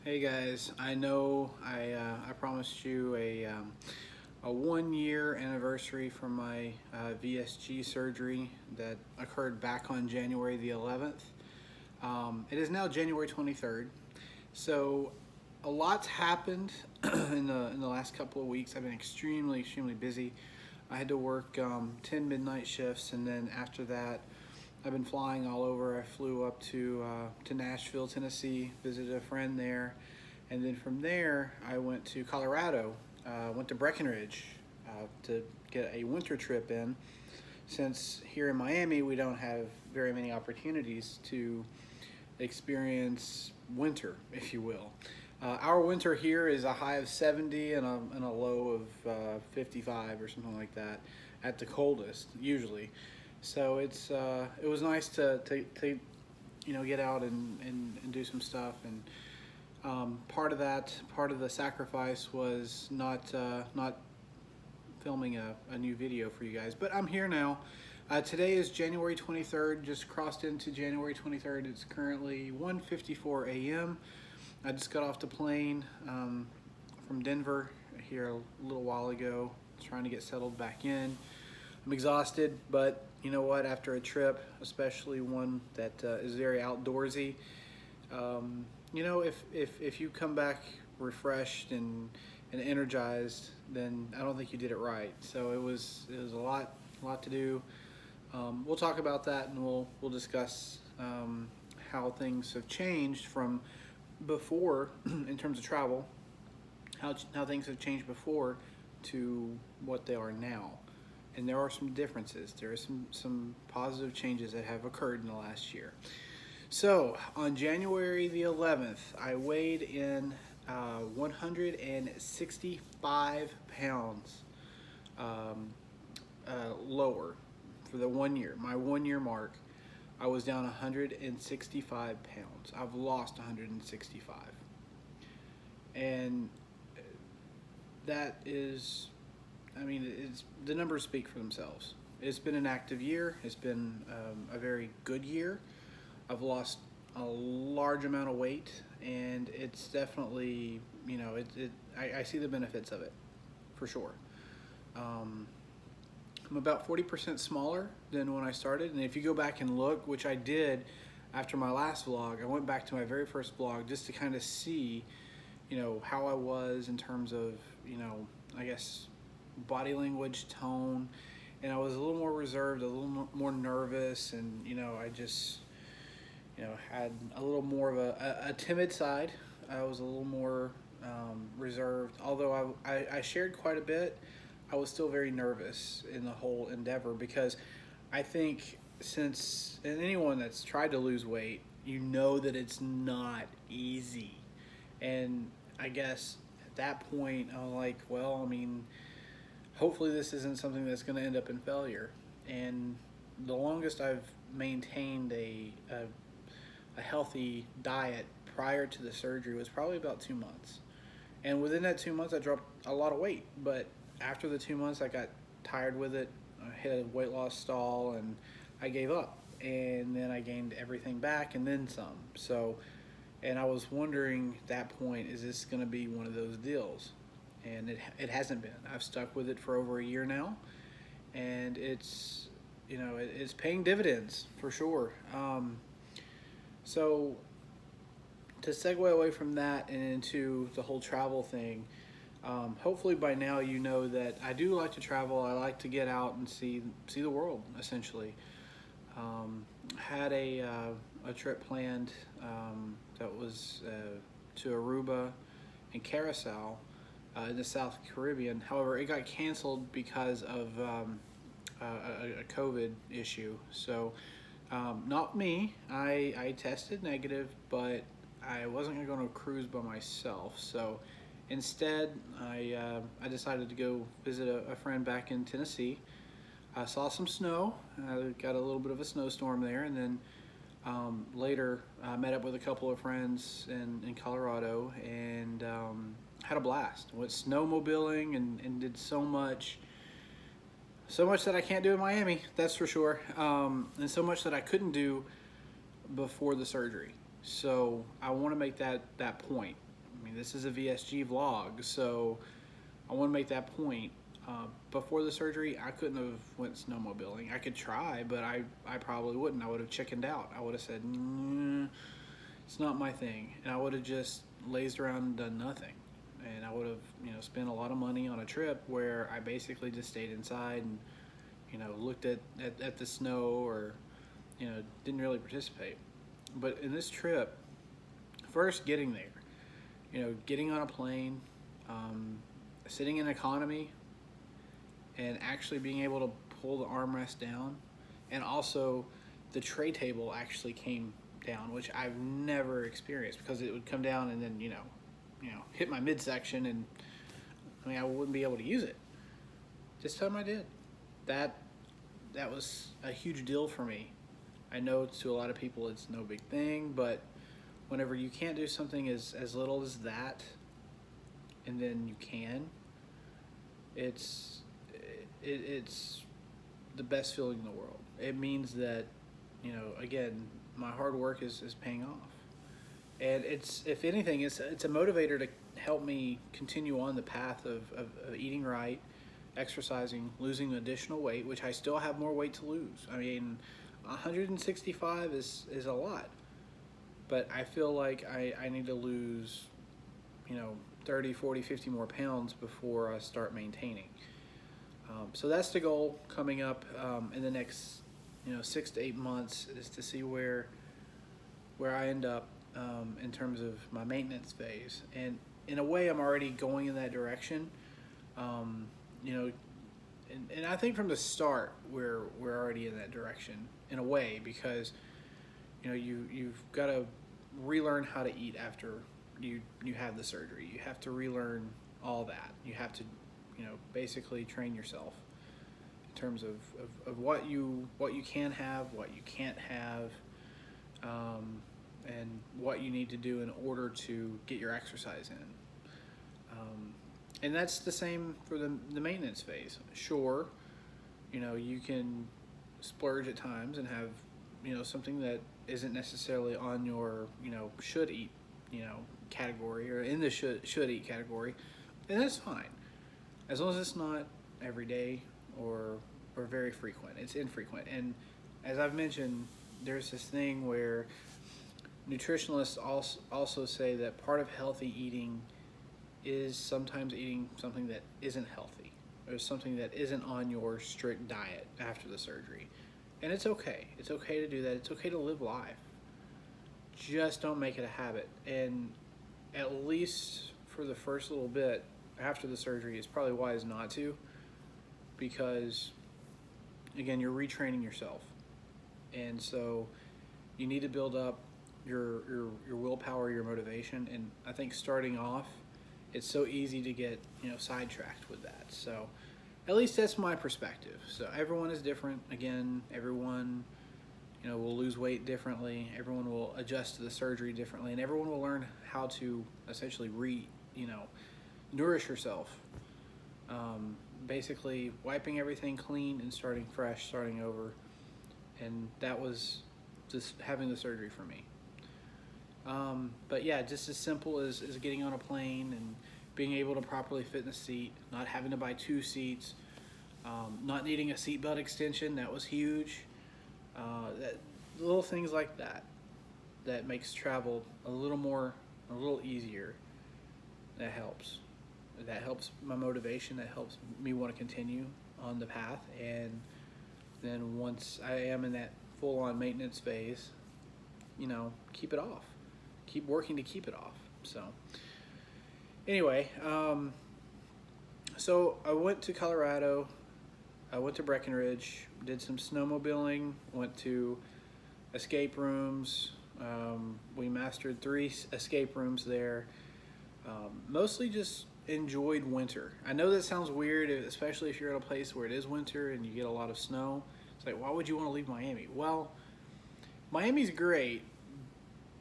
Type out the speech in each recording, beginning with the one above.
Hey guys, I know I promised you a 1 year anniversary from my VSG surgery that occurred back on January the 11th. It is now January 23rd, so a lot's happened in the last couple of weeks. I've been extremely busy. I had to work 10 midnight shifts, and then after that, I've been flying all over. I flew up to Nashville, Tennessee, visited a friend there, and then from there I went to Colorado. Went to Breckenridge to get a winter trip in, since here in Miami we don't have very many opportunities to experience winter, if you will. Our winter here is a high of 70 and a low of 55 or something like that at the coldest usually. So it was nice to get out and do some stuff, and part of the sacrifice was not filming a new video for you guys. But I'm here now. Today is January 23rd, just crossed into January 23rd. It's currently 1:54 a.m. I just got off the plane from Denver here a little while ago, trying to get settled back in. I'm exhausted, but you know what? After a trip, especially one that is very outdoorsy, if you come back refreshed and energized, then I don't think you did it right. So it was a lot to do. We'll talk about that, and we'll discuss how things have changed from before in terms of travel, how things have changed before to what they are now. And there are some differences. There are some positive changes that have occurred in the last year. So on January the 11th, I weighed in 165 pounds lower for the 1 year. My 1 year mark, I was down 165 pounds. I've lost 165. And that is, the numbers speak for themselves. It's been an active year. It's been a very good year. I've lost a large amount of weight, and it's definitely, I see the benefits of it, for sure. I'm about 40% smaller than when I started, and if you go back and look, which I did after my last vlog, I went back to my very first vlog just to kind of see, how I was in terms of, I guess, body language, tone, and I was a little more reserved, a little more nervous, and I just had a little more of a timid side. I was a little more reserved. Although I shared quite a bit, I was still very nervous in the whole endeavor, because I think, and anyone that's tried to lose weight, that it's not easy. And I guess at that point, I'm like, well, hopefully this isn't something that's going to end up in failure. And the longest I've maintained a healthy diet prior to the surgery was probably about 2 months. And within that 2 months, I dropped a lot of weight. But after the 2 months, I got tired with it. I hit a weight loss stall, and I gave up. And then I gained everything back and then some. So, and I was wondering at that point, is this going to be one of those deals? And it hasn't been. I've stuck with it for over a year now, and it's paying dividends for sure. So to segue away from that and into the whole travel thing, hopefully by now you know that I do like to travel. I like to get out and see the world, essentially. Had a trip planned that was to Aruba and Curacao in the South Caribbean. However, it got canceled because of a COVID issue. So not me. I tested negative, but I wasn't going to cruise by myself. So instead, I decided to go visit a friend back in Tennessee. I saw some snow. I got a little bit of a snowstorm there, and then later I met up with a couple of friends in Colorado, and had a blast. Went snowmobiling and did so much that I can't do in Miami, that's for sure, and so much that I couldn't do before the surgery. So I want to make that point. I mean, this is a VSG vlog, so I want to make that point. Before the surgery, I couldn't have went snowmobiling. I could try, but I probably wouldn't. I would have chickened out. I would have said, it's not my thing. And I would have just lazed around and done nothing. And I would have, spent a lot of money on a trip where I basically just stayed inside and, looked at the snow or, didn't really participate. But in this trip, first getting there, getting on a plane, sitting in economy, and actually being able to pull the armrest down, and also the tray table actually came down, which I've never experienced, because it would come down and then hit my midsection, and I wouldn't be able to use it. This time I did. That was a huge deal for me. I know to a lot of people it's no big thing, but whenever you can't do something as little as that, and then you can, it's the best feeling in the world. It means that, again, my hard work is paying off. And it's, if anything, it's a motivator to help me continue on the path of eating right, exercising, losing additional weight, which I still have more weight to lose. 165 is a lot. But I feel like I need to lose, 30, 40, 50 more pounds before I start maintaining. So that's the goal coming up in the next 6 to 8 months, is to see where I end up in terms of my maintenance phase. And in a way, I'm already going in that direction. And I think from the start we're already in that direction in a way, because you've got to relearn how to eat after you have the surgery. You have to relearn all that. You have to basically train yourself in terms of what you can have, what you can't have, and what you need to do in order to get your exercise in. And that's the same for the maintenance phase. Sure, you can splurge at times and have something that isn't necessarily on your should eat category, or in the should eat category, and that's fine, as long as it's not every day or very frequent. It's infrequent. And as I've mentioned, there's this thing where nutritionalists also say that part of healthy eating is sometimes eating something that isn't healthy, or something that isn't on your strict diet after the surgery. And it's okay. It's okay to do that. It's okay to live life. Just don't make it a habit. And at least for the first little bit after the surgery, it's probably wise not to, because again, you're retraining yourself. And so you need to build up your willpower, your motivation. And I think starting off, it's so easy to get sidetracked with that. So at least that's my perspective. So everyone is different. Again, everyone will lose weight differently. Everyone will adjust to the surgery differently, and everyone will learn how to essentially nourish yourself. Basically wiping everything clean and starting fresh, starting over. And that was just having the surgery for me. But yeah, just as simple as getting on a plane and being able to properly fit in the seat, not having to buy 2 seats, not needing a seatbelt extension. That was huge. That little things like that makes travel a little easier. That helps my motivation. That helps me want to continue on the path. And then once I am in that full-on maintenance phase, keep it off, keep working to keep it off. So anyway, so I went to Colorado. I went to Breckenridge, did some snowmobiling, went to escape rooms. We mastered 3 escape rooms there. Mostly just enjoyed winter. I know that sounds weird, especially if you're at a place where it is winter and you get a lot of snow. It's like, why would you want to leave Miami? Well, Miami's great,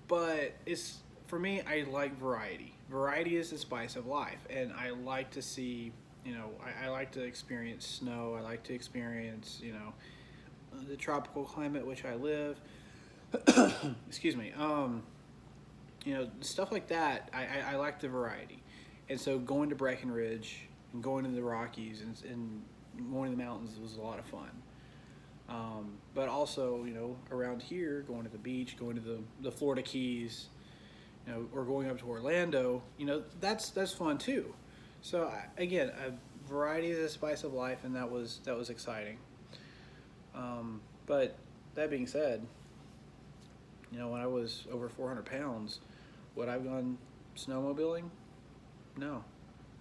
but for me, I like variety. Variety is the spice of life, and I like to see, I like to experience snow. I like to experience, the tropical climate which I live. Excuse me. stuff like that. I like the variety, and so going to Breckenridge and going to the Rockies and going to the mountains was a lot of fun. But also, around here, going to the beach, going to the Florida Keys, or going up to Orlando, that's fun too. So again, a variety is the spice of life, and that was exciting. But that being said, when I was over 400 pounds, would I've gone snowmobiling? No.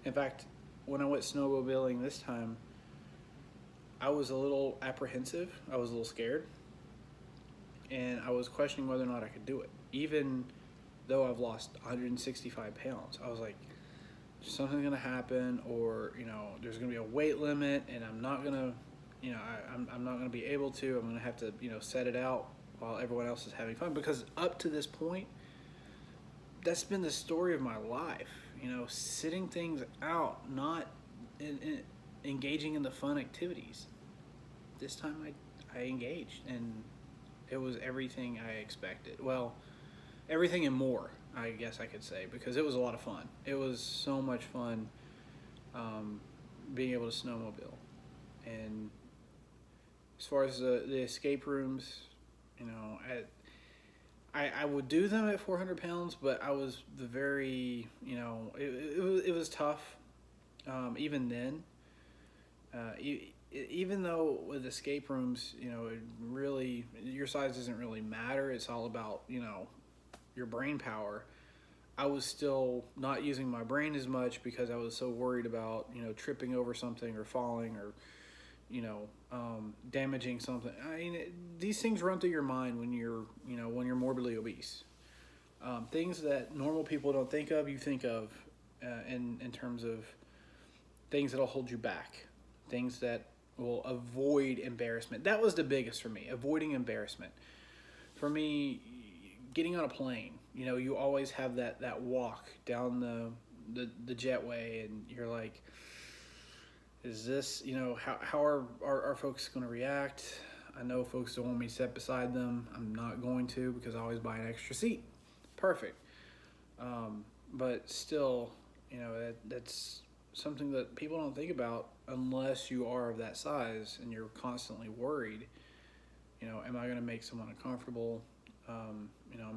In fact, when I went snowmobiling this time, I was a little apprehensive. I was a little scared, and I was questioning whether or not I could do it. Even though I've lost 165 pounds, I was like, something's gonna happen, or there's gonna be a weight limit, and I'm not gonna, I'm not gonna be able to. I'm gonna have to, set it out while everyone else is having fun. Because up to this point, that's been the story of my life. Sitting things out, not engaging in the fun activities. This time I engaged, and it was everything I expected. Well, everything and more, I guess I could say, because it was a lot of fun. It was so much fun, being able to snowmobile. And as far as the escape rooms, I would do them at 400 pounds, but I was the very, it was tough, even then. Even though with escape rooms, it really, your size doesn't really matter. It's all about, your brain power. I was still not using my brain as much because I was so worried about, tripping over something or falling or, damaging something. I mean, these things run through your mind when you're morbidly obese. Things that normal people don't think of, you think of, in terms of things that'll hold you back, things that will avoid embarrassment. That was the biggest for me, avoiding embarrassment. For me, getting on a plane, you always have that walk down the jetway, and you're like, is this, how are folks going to react? I know folks don't want me to sit beside them. I'm not going to, because I always buy an extra seat. Perfect. But still, that's something that people don't think about unless you are of that size and you're constantly worried. Am I going to make someone uncomfortable? Am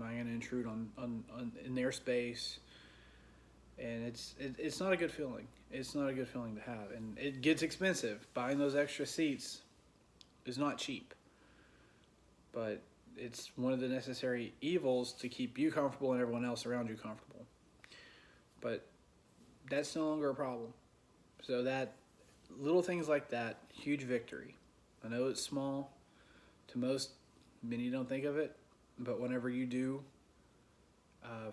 I going to intrude on in their space? And it's not a good feeling. It's not a good feeling to have, and it gets expensive. Buying those extra seats is not cheap, but it's one of the necessary evils to keep you comfortable and everyone else around you comfortable. But that's no longer a problem. So that little things like that, huge victory. I know it's small to most, many don't think of it, but whenever you do,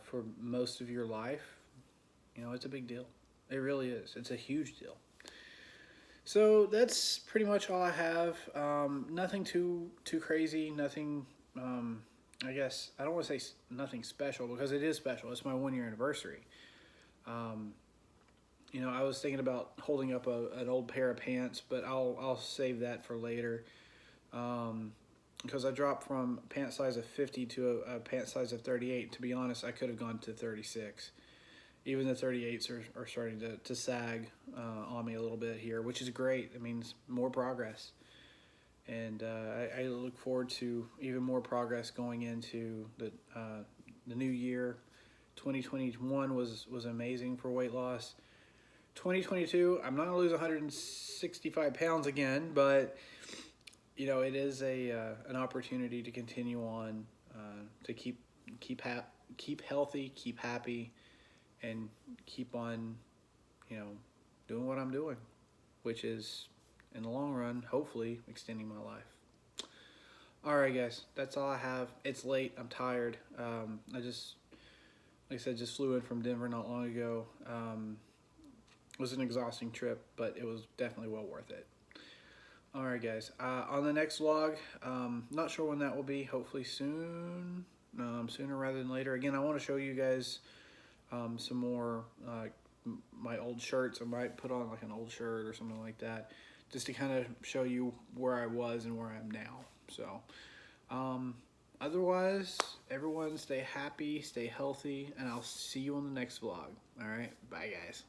for most of your life, it's a big deal. It really is. It's a huge deal. So that's pretty much all I have. Nothing too crazy. Nothing. I guess I don't want to say nothing special, because it is special. It's my 1 year anniversary. I was thinking about holding up an old pair of pants, but I'll save that for later. Because I dropped from pant size of 50 to a pant size of 38. To be honest, I could have gone to 36. Even the 38s are starting to sag on me a little bit here, which is great. It means more progress. And I look forward to even more progress going into the new year. 2021 was amazing for weight loss. 2022, I'm not going to lose 165 pounds again, but it is an opportunity to continue on, to keep healthy, keep happy, and keep on, doing what I'm doing, which is, in the long run, hopefully extending my life. All right, guys, that's all I have. It's late. I'm tired. I just, like I said, just flew in from Denver not long ago. It was an exhausting trip, but it was definitely well worth it. All right, guys. On the next vlog, not sure when that will be. Hopefully soon, sooner rather than later. Again, I want to show you guys some more my old shirts. I might put on like an old shirt or something like that, just to kind of show you where I was and where I am now. So Otherwise, everyone stay happy, stay healthy, and I'll see you on the next vlog. All right, bye guys.